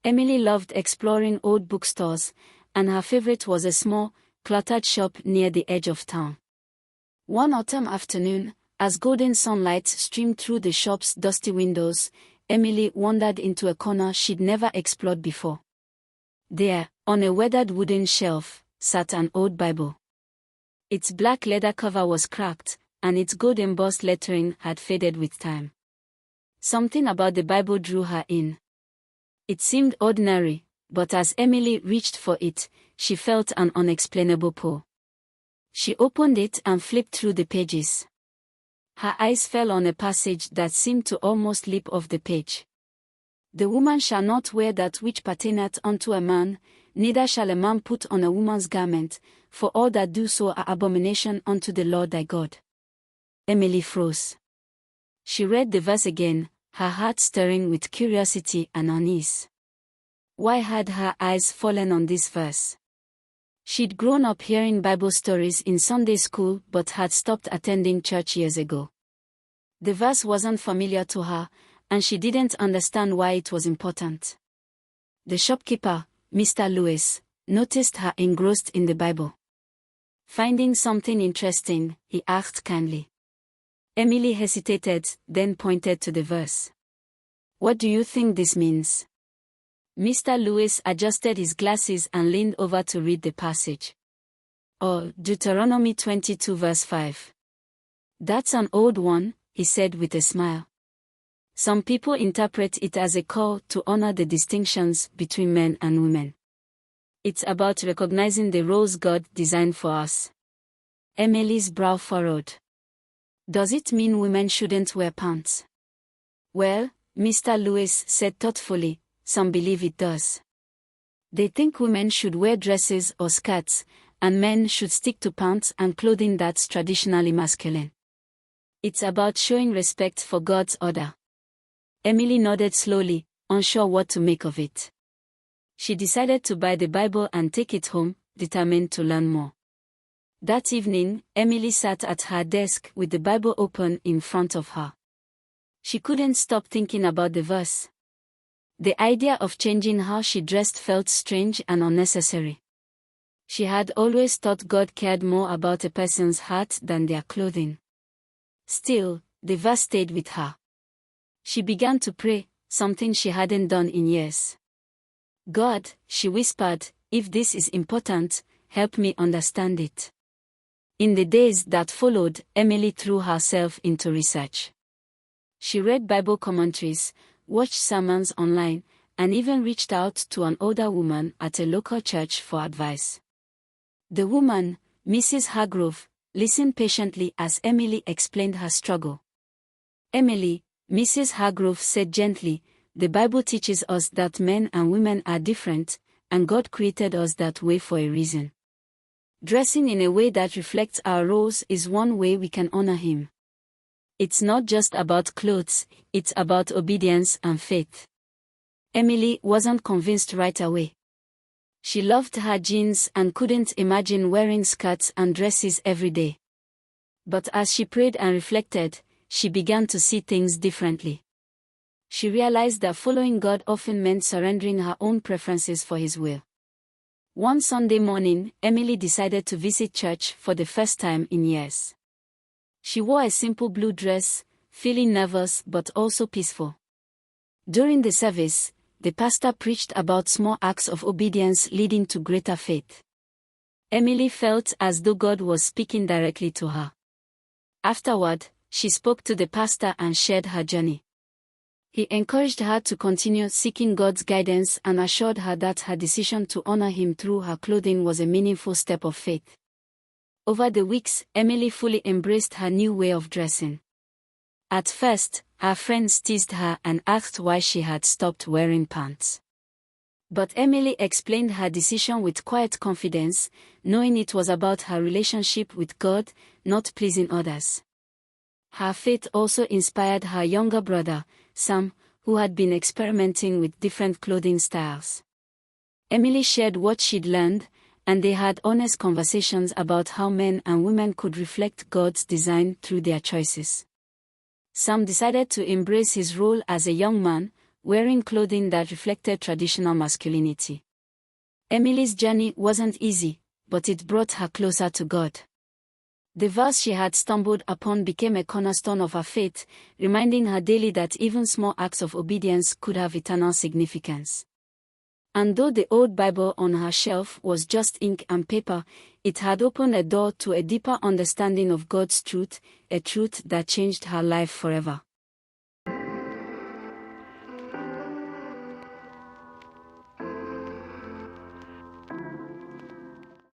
Emily loved exploring old bookstores, and her favorite was a small, cluttered shop near the edge of town. One autumn afternoon, as golden sunlight streamed through the shop's dusty windows, Emily wandered into a corner she'd never explored before. There, on a weathered wooden shelf, sat an old Bible. Its black leather cover was cracked, and its gold-embossed lettering had faded with time. Something about the Bible drew her in. It seemed ordinary, but as Emily reached for it, she felt an unexplainable pull. She opened it and flipped through the pages. Her eyes fell on a passage that seemed to almost leap off the page. "The woman shall not wear that which pertaineth unto a man, neither shall a man put on a woman's garment, for all that do so are abomination unto the Lord thy God." Emily froze. She read the verse again, her heart stirring with curiosity and unease. Why had her eyes fallen on this verse? She'd grown up hearing Bible stories in Sunday school but had stopped attending church years ago. The verse wasn't familiar to her, and she didn't understand why it was important. The shopkeeper, Mr. Lewis, noticed her engrossed in the Bible. Finding something interesting, he asked kindly. Emily hesitated, then pointed to the verse. "What do you think this means?" Mr. Lewis adjusted his glasses and leaned over to read the passage. "Oh, Deuteronomy 22 verse 5. That's an old one," he said with a smile. "Some people interpret it as a call to honor the distinctions between men and women. It's about recognizing the roles God designed for us." Emily's brow furrowed. "Does it mean women shouldn't wear pants?" "Well," Mr. Lewis said thoughtfully, "some believe it does. They think women should wear dresses or skirts, and men should stick to pants and clothing that's traditionally masculine. It's about showing respect for God's order." Emily nodded slowly, unsure what to make of it. She decided to buy the Bible and take it home, determined to learn more. That evening, Emily sat at her desk with the Bible open in front of her. She couldn't stop thinking about the verse. The idea of changing how she dressed felt strange and unnecessary. She had always thought God cared more about a person's heart than their clothing. Still, the verse stayed with her. She began to pray, something she hadn't done in years. "God," she whispered, "if this is important, help me understand it." In the days that followed, Emily threw herself into research. She read Bible commentaries, watched sermons online, and even reached out to an older woman at a local church for advice. The woman, Mrs. Hargrove, listened patiently as Emily explained her struggle. "Emily," Mrs. Hargrove said gently, "the Bible teaches us that men and women are different, and God created us that way for a reason. Dressing in a way that reflects our roles is one way we can honor Him. It's not just about clothes, it's about obedience and faith." Emily wasn't convinced right away. She loved her jeans and couldn't imagine wearing skirts and dresses every day. But as she prayed and reflected, she began to see things differently. She realized that following God often meant surrendering her own preferences for His will. One Sunday morning, Emily decided to visit church for the first time in years. She wore a simple blue dress, feeling nervous but also peaceful. During the service, the pastor preached about small acts of obedience leading to greater faith. Emily felt as though God was speaking directly to her. Afterward, she spoke to the pastor and shared her journey. He encouraged her to continue seeking God's guidance and assured her that her decision to honor Him through her clothing was a meaningful step of faith. Over the weeks, Emily fully embraced her new way of dressing. At first, her friends teased her and asked why she had stopped wearing pants. But Emily explained her decision with quiet confidence, knowing it was about her relationship with God, not pleasing others. Her faith also inspired her younger brother, Sam, who had been experimenting with different clothing styles. Emily shared what she'd learned, and they had honest conversations about how men and women could reflect God's design through their choices. Sam decided to embrace his role as a young man, wearing clothing that reflected traditional masculinity. Emily's journey wasn't easy, but it brought her closer to God. The verse she had stumbled upon became a cornerstone of her faith, reminding her daily that even small acts of obedience could have eternal significance. And though the old Bible on her shelf was just ink and paper, it had opened a door to a deeper understanding of God's truth, a truth that changed her life forever.